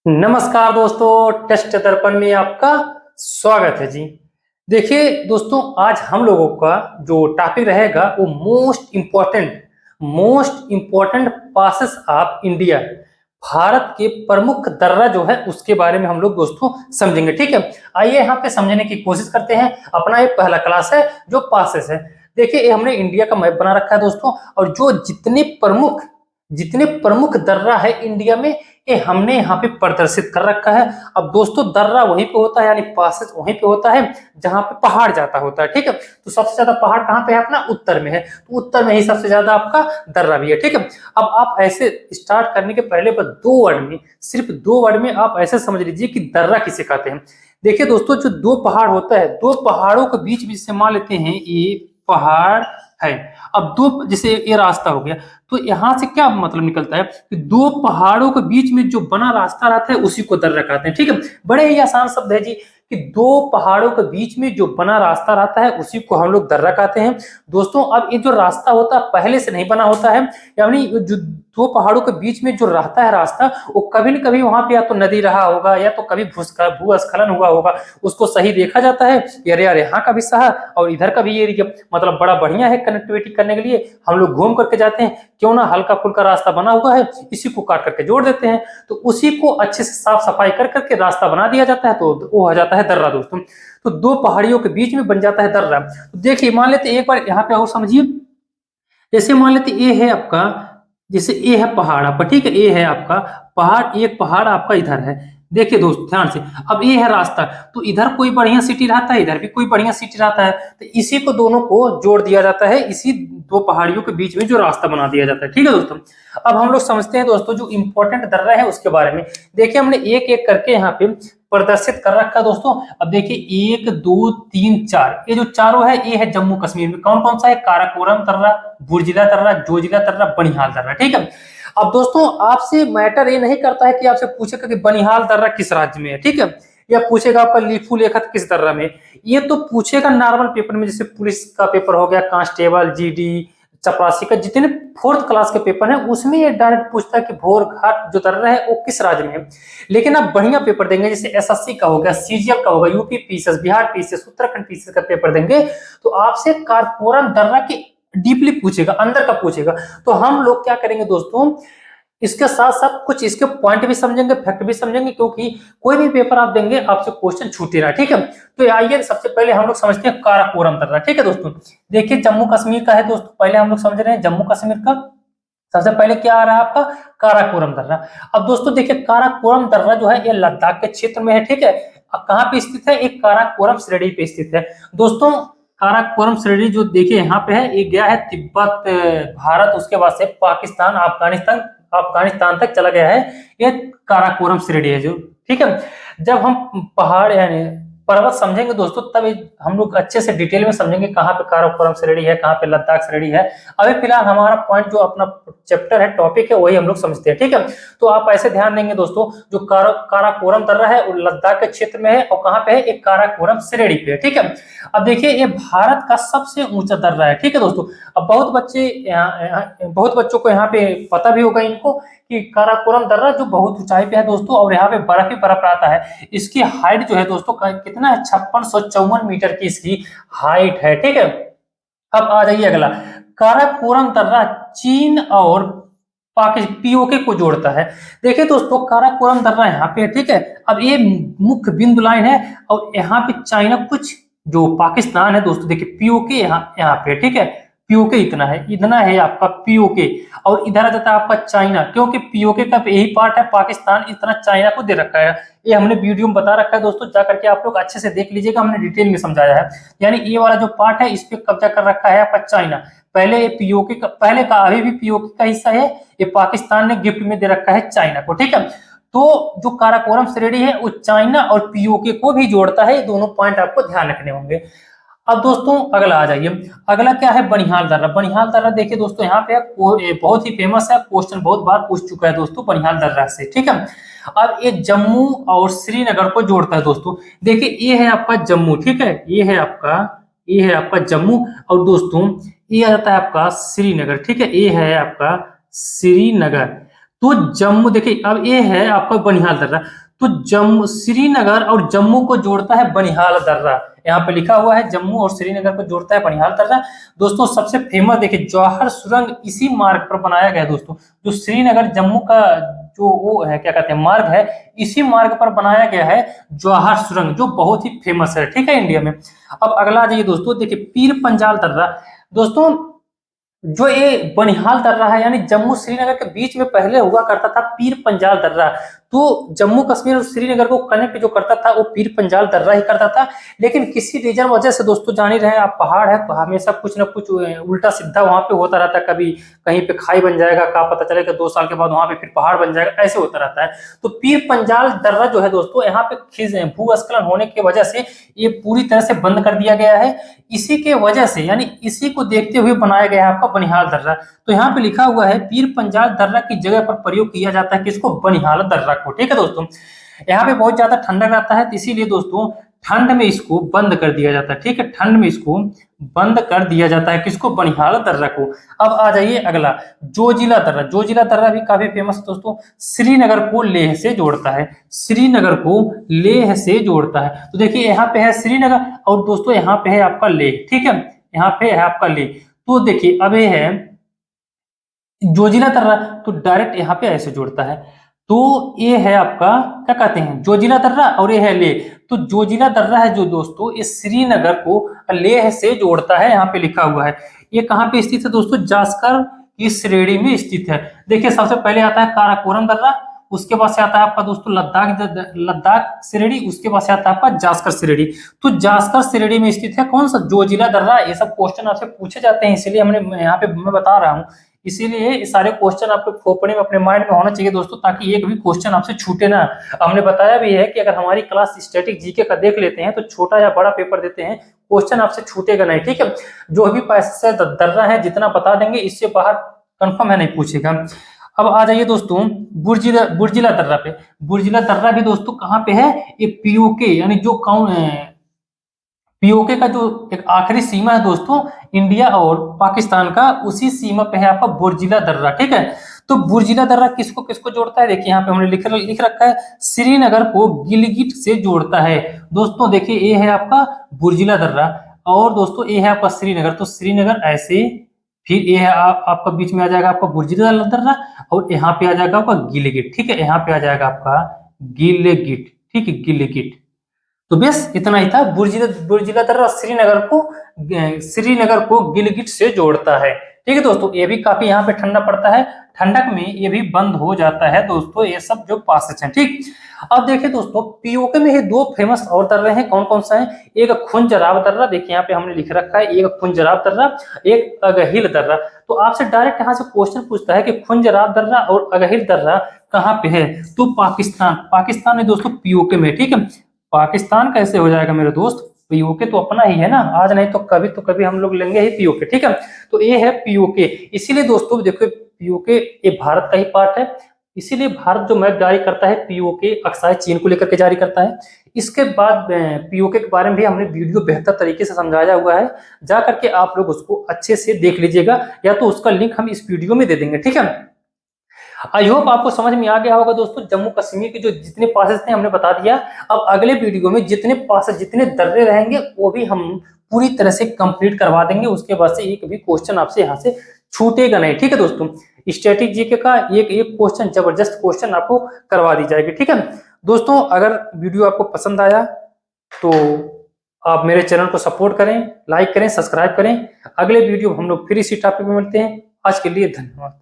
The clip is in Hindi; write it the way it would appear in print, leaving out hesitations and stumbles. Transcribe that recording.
नमस्कार दोस्तों, टेस्ट दर्पण में आपका स्वागत है जी। देखिए दोस्तों, आज हम लोगों का जो टॉपिक रहेगा वो most important passes of India, Bharat के प्रमुख दर्रा जो है उसके बारे में हम लोग दोस्तों समझेंगे। ठीक है, आइए यहाँ पे समझने की कोशिश करते हैं। अपना ये पहला क्लास है जो पासेस है। देखिए, ये हमने इंडिया का मैप बना रखा है दोस्तों, और जो जितने प्रमुख दर्रा है इंडिया में, ये हमने यहाँ पे प्रदर्शित कर रखा है। अब दोस्तों, दर्रा वहीं पे होता है, यानी पासेस वहीं पे होता है जहां पे पहाड़ जाता होता है। ठीक है, तो सबसे ज्यादा पहाड़ कहाँ पे है? अपना उत्तर में है, तो उत्तर में ही सबसे ज्यादा आपका दर्रा भी है। ठीक है, अब आप ऐसे स्टार्ट करने के पहले पर सिर्फ दो वर्ड में आप ऐसे समझ लीजिए कि दर्रा किसे कहते हैं। देखिए दोस्तों, जो दो पहाड़ होता है, दो पहाड़ों के बीच में से मान लेते हैं ये पहाड़ है। अब दो, जैसे ये रास्ता हो गया, तो यहां से क्या मतलब निकलता है कि दो पहाड़ों के बीच में जो बना रास्ता रहता है उसी को दर्रा कहते हैं। ठीक है, बड़े ही आसान शब्द है जी कि दो पहाड़ों के बीच में जो बना रास्ता रहता है उसी को हम लोग दर्रा कहते हैं दोस्तों। अब ये जो रास्ता होता है पहले से नहीं बना होता है, यानी जो दो पहाड़ों के बीच में जो रहता है रास्ता, वो कभी न कभी वहां पे या तो नदी रहा होगा या तो कभी भूस्खलन हुआ होगा। उसको सही देखा जाता है, अरे यार यहाँ का भी शहर और इधर का भी एरिया मतलब बड़ा बढ़िया है कनेक्टिविटी करने के लिए, हम लोग घूम करके जाते हैं, क्यों ना हल्का फुल्का रास्ता बना हुआ है इसी को काट करके जोड़ देते हैं। तो उसी को अच्छे से साफ सफाई कर करके रास्ता बना दिया जाता है, तो वो हो जाता है दर्रा दोस्तों। तो दो पहाड़ियों के बीच में बन जाता है दर्रा। तो देखिए, मान लेते एक बार यहाँ पे और समझिए। जैसे मान लेते ये है आपका, जैसे ये है पहाड़ आपका, ठीक है, ये है आपका पहाड़, एक पहाड़ आपका इधर है। देखिए दोस्त ध्यान से, अब ये है रास्ता, तो इधर कोई बढ़िया सिटी रहता है, इधर भी कोई बढ़िया सिटी रहता है, तो इसी को दोनों को जोड़ दिया जाता है, इसी दो पहाड़ियों के बीच में जो रास्ता बना दिया जाता है। ठीक है दोस्तों, अब हम लोग समझते हैं दोस्तों जो इंपॉर्टेंट दर्रा है उसके बारे में। देखिए, हमने एक एक करके यहाँ पे प्रदर्शित कर रखा है दोस्तों। अब देखिए, एक दो तीन चार, ये जो चारों है ये है जम्मू कश्मीर में। कौन कौन सा है? काराकोरम दर्रा, बुर्जिला दर्रा, जोजिला दर्रा, बनिहाल दर्रा। ठीक है, अब दोस्तों आपसे मैटर ये नहीं करता है कि आपसे पूछेगा कि बनिहाल दर्रा किस राज्य में है, ठीक है, या पूछेगा आपका लीफू लेखक किस दर्रा में। ये तो पूछेगा नॉर्मल पेपर में, जैसे पुलिस का पेपर हो गया, कांस्टेबल, जीडी, चपरासी का जितने फोर्थ क्लास के पेपर है उसमें ये डायरेक्ट पूछता है कि भोर घाट जो दर्रा है वो किस राज्य में है। लेकिन आप बढ़िया पेपर देंगे, जैसे एसएससी का होगा, सीजीएल का होगा, UP PCS, Bihar PCS, Uttarakhand PCS का पेपर देंगे, तो आपसे कारकोरम दर्रा की डीपली पूछेगा, अंदर का पूछेगा। तो हम लोग क्या करेंगे दोस्तों, इसके साथ साथ कुछ इसके पॉइंट भी समझेंगे, फैक्ट भी समझेंगे, क्योंकि कोई भी पेपर आप देंगे आपसे क्वेश्चन छूटे ना। ठीक है, तो आइए सबसे पहले हम लोग समझते हैं काराकोरम दर्रा। ठीक है दोस्तों, देखिए जम्मू कश्मीर का है दोस्तों, पहले हम लोग समझ रहे हैं जम्मू कश्मीर का। सबसे पहले क्या आ रहा है आपका? काराकोरम दर्रा। अब दोस्तों देखिए, काराकोरम दर्रा जो है ये लद्दाख के क्षेत्र में है। ठीक है, अब कहाँ पे स्थित है? एक काराकोरम श्रेणी पे स्थित है दोस्तों। काराकोरम श्रेणी जो देखिए यहाँ पे है, ये गया है तिब्बत, भारत, उसके बाद से पाकिस्तान, अफगानिस्तान, अफगानिस्तान तक चला गया है ये काराकोरम श्रेणी है जो। ठीक है, जब हम पहाड़ यानी पर्वत समझेंगे दोस्तों, तब हम लोग अच्छे से डिटेल में समझेंगे कहाँ पे काराकोरम श्रेणी है, कहाँ पे लद्दाख श्रेणी है। अभी फिलहाल हमारा पॉइंट जो अपना चैप्टर है, टॉपिक है, वही हम लोग समझते हैं। ठीक है, तो आप ऐसे ध्यान देंगे दोस्तों, जो काराकोरम दर्रा है वो लद्दाख के क्षेत्र में है, और कहाँ पे है? एक काराकोरम श्रेणी पे है। ठीक है, अब देखिए, ये भारत का सबसे ऊंचा दर्रा है। ठीक है दोस्तों, अब बहुत बच्चों को यहाँ पे पता भी होगा इनको कि काराकोरम दर्रा जो बहुत ऊंचाई पे है दोस्तों, और यहाँ पे बर्फ ही बर्फ रहता है। इसकी हाइट जो है दोस्तों कितना है? 5654 मीटर की इसकी हाइट है। ठीक है, अब आ जाइए अगला। काराकोरम दर्रा चीन और पाकिस्तान पीओके को जोड़ता है। देखिए दोस्तों, काराकोरम दर्रा यहाँ पे है। ठीक है, अब ये मुख्य बिंदु लाइन है, और यहाँ पे चाइना कुछ जो पाकिस्तान है दोस्तों, देखिए पीओके यहाँ यहाँ पे। ठीक है, पीओके इतना है आपका पीओके, और इधर आ जाता है आपका चाइना, क्योंकि पीओके का यही पार्ट है पाकिस्तान, इतना चाइना को दे रखा है। ये हमने वीडियो में बता रखा है दोस्तों, जा करके आप लोग अच्छे से देख लीजिएगा, हमने डिटेल में समझाया है। यानी ये वाला जो पार्ट है इस पे कब्जा कर रखा है आपका चाइना। पहले ये पीओके का, पहले का, अभी भी पीओके का हिस्सा है, ये पाकिस्तान ने गिफ्ट में दे रखा है चाइना को। ठीक है, तो जो काराकोरम श्रेणी है वो चाइना और पीओके को भी जोड़ता है। ये दोनों पॉइंट आपको ध्यान रखने होंगे। अब दोस्तों अगला आ जाइए, अगला क्या है? बनिहाल दर्रा। बनिहाल दर्रा देखिए दोस्तों, यहाँ पे बहुत ही फेमस है, क्वेश्चन बहुत बार पूछ चुका है दोस्तों बनिहाल दर्रा से। ठीक है, अब ये जम्मू और श्रीनगर को जोड़ता है दोस्तों। देखिए, ये है आपका जम्मू, ठीक है, ये है आपका जम्मू, और दोस्तों ये आ जाता है आपका श्रीनगर। ठीक है, ये है आपका श्रीनगर। तो जम्मू देखिए, अब ये है आपका बनिहाल दर्रा। तो जम्मू श्रीनगर और जम्मू को जोड़ता है बनिहाल दर्रा। यहाँ पे लिखा हुआ है जम्मू और श्रीनगर को जोड़ता है बनिहाल दर्रा। दोस्तों सबसे फेमस देखिए जौहर सुरंग इसी मार्ग पर बनाया गया है दोस्तों। जो श्रीनगर जम्मू का जो वो है क्या कहते हैं मार्ग है, इसी मार्ग पर बनाया गया है जौहर सुरंग, जो बहुत ही फेमस है, ठीक है, इंडिया में। अब अगला आ जाइए दोस्तों, देखिए पीर पंजाल दर्रा। दोस्तों जो ये बनिहाल दर्रा है यानी जम्मू श्रीनगर के बीच में पहले हुआ करता था पीर पंजाल दर्रा। तो जम्मू कश्मीर और श्रीनगर को कनेक्ट जो करता था वो पीर पंजाल दर्रा ही करता था। लेकिन किसी रीजन वजह से दोस्तों जान ही रहे आप, पहाड़ है तो हमेशा कुछ ना कुछ उल्टा सीधा वहां पे होता रहता है। कभी कहीं पे खाई बन जाएगा, का पता चलेगा 2 साल के बाद वहां पे फिर पहाड़ बन जाएगा, ऐसे होता रहता है। तो पीर पंजाल दर्रा जो है दोस्तों, यहाँ पे भूस्खलन होने की वजह से ये पूरी तरह से बंद कर दिया गया है। इसी के वजह से यानी इसी को देखते हुए बनाया गया है आपका बनिहाल दर्रा। तो यहाँ पे लिखा हुआ है पीर पंजाल दर्रा की जगह पर प्रयोग किया जाता है किसको, बनिहाल दर्रा को, ठीक है दोस्तों। यहाँ पे बहुत ज्यादा ठंडक रहता है, तो इसीलिए दोस्तों ठंड में इसको बंद कर दिया जाता है, ठीक है, ठंड में इसको बंद कर दिया जाता है किसको, बनिहाल दर्रा को। अब आ जाइए अगला, जोजिला दर्रा। जोजिला दर्रा भी काफी फेमस है दोस्तों, श्रीनगर को लेह से जोड़ता है, श्रीनगर को लेह से जोड़ता है। तो देखिए यहाँ पे है श्रीनगर और दोस्तों यहाँ पे है आपका लेह, ठीक है, यहाँ पे है आपका लेह। तो देखिए अब ये है जोजिला दर्रा, तो डायरेक्ट यहाँ पे ऐसे जोड़ता है। तो ये है आपका क्या कहते हैं जोजिला दर्रा और ये है लेह। तो जोजिला दर्रा है जो दोस्तों ये श्रीनगर को लेह से जोड़ता है, यहाँ पे लिखा हुआ है। ये कहाँ पे स्थित है दोस्तों, जास्कर की श्रेणी में स्थित है। देखिए सबसे पहले आता है काराकोरम दर्रा, उसके बाद से आता है आपका दोस्तों लद्दाख श्रेणी, उसके बाद से आता है आपका जास्कर श्रेणी। तो जास्कर श्रेणी में स्थित है कौन सा, जोजिला दर्रा। ये सब क्वेश्चन आपसे पूछे जाते हैं, इसलिए हमने यहाँ पे मैं बता रहा हूँ। इसीलिए ये सारे क्वेश्चन आपके खोपड़े में अपने माइंड में होना चाहिए दोस्तों, ताकि एक भी क्वेश्चन आपसे छूटे ना। हमने बताया भी है कि अगर हमारी क्लास स्टैटिक जीके का देख लेते हैं तो छोटा या बड़ा पेपर देते हैं, क्वेश्चन आपसे छूटेगा नहीं, ठीक है। जो भी पैसे दर्रा है जितना बता देंगे, इससे बाहर कंफर्म है नहीं पूछेगा। अब आ जाइए दोस्तों बुर्जिला दर्रा पे। बुर्जिला दर्रा भी दोस्तों कहाँ पे है, ये पीओके यानी जो पीओके का जो एक आखिरी सीमा है दोस्तों इंडिया और पाकिस्तान का, उसी सीमा पे है आपका बुर्जिला दर्रा, ठीक है। तो बुर्जिला दर्रा किसको किसको जोड़ता है, देखिए यहाँ पे हमने लिख रखा है श्रीनगर को गिलगिट से जोड़ता है। दोस्तों देखिए ये है आपका बुर्जिला दर्रा और दोस्तों ये है आपका श्रीनगर। तो श्रीनगर ऐसे, फिर ये है आपका बीच में आ जाएगा आपका बुर्जिला दर्रा और यहाँ पे आ जाएगा आपका गिलगिट, ठीक है, यहाँ पे आ जाएगा आपका गिलगिट, ठीक है, गिलगिट। तो बस इतना ही था। बुर्जिला दर्रा श्रीनगर को गिलगिट से जोड़ता है, ठीक है दोस्तों। ये भी काफी यहाँ पे ठंडा पड़ता है, ठंडक में ये भी बंद हो जाता है दोस्तों, ये सब जो पासेज हैं, ठीक। अब देखिए दोस्तों पीओके में ये 2 फेमस और दर्रे हैं, कौन कौन सा है, एक खुंजराव दर्रा, देखिए यहाँ पे हमने लिख रखा है, एक खुंजराव दर्रा, एक अगहिल दर्रा। तो आपसे डायरेक्ट यहाँ से क्वेश्चन पूछता है कि खुंजराव दर्रा और अगहिल दर्रा कहाँ पे है, तो पाकिस्तान में दोस्तों पीओके में, ठीक है। पाकिस्तान कैसे हो जाएगा मेरे दोस्त, पीओके तो अपना ही है ना, आज नहीं तो कभी हम लोग लेंगे ही पीओके, ठीक है। तो ये है पीओके, इसीलिए दोस्तों देखो पीओके ये भारत का ही पार्ट है, इसीलिए भारत जो मैप जारी करता है पीओके अक्साई चीन को लेकर के जारी करता है। इसके बाद पीओके के बारे में भी हमने वीडियो बेहतर तरीके से समझाया हुआ है, जा करके आप लोग उसको अच्छे से देख लीजिएगा, या तो उसका लिंक हम इस वीडियो में दे देंगे, ठीक है। आई होप आपको समझ में आ गया होगा दोस्तों, जम्मू कश्मीर के जो जितने पासेस थे हमने बता दिया। अब अगले वीडियो में जितने पासेस जितने दर्रे रहेंगे वो भी हम पूरी तरह से कंप्लीट करवा देंगे, उसके बाद से एक भी क्वेश्चन आपसे यहाँ से छूटेगा नहीं, ठीक है दोस्तों। स्टैटिक जीके का एक क्वेश्चन, जबरदस्त क्वेश्चन आपको करवा दी जाएगी, ठीक है दोस्तों। अगर वीडियो आपको पसंद आया तो आप मेरे चैनल को सपोर्ट करें, लाइक करें, सब्सक्राइब करें। अगले वीडियो हम लोग फिर इसी टॉपिक में मिलते हैं। आज के लिए धन्यवाद।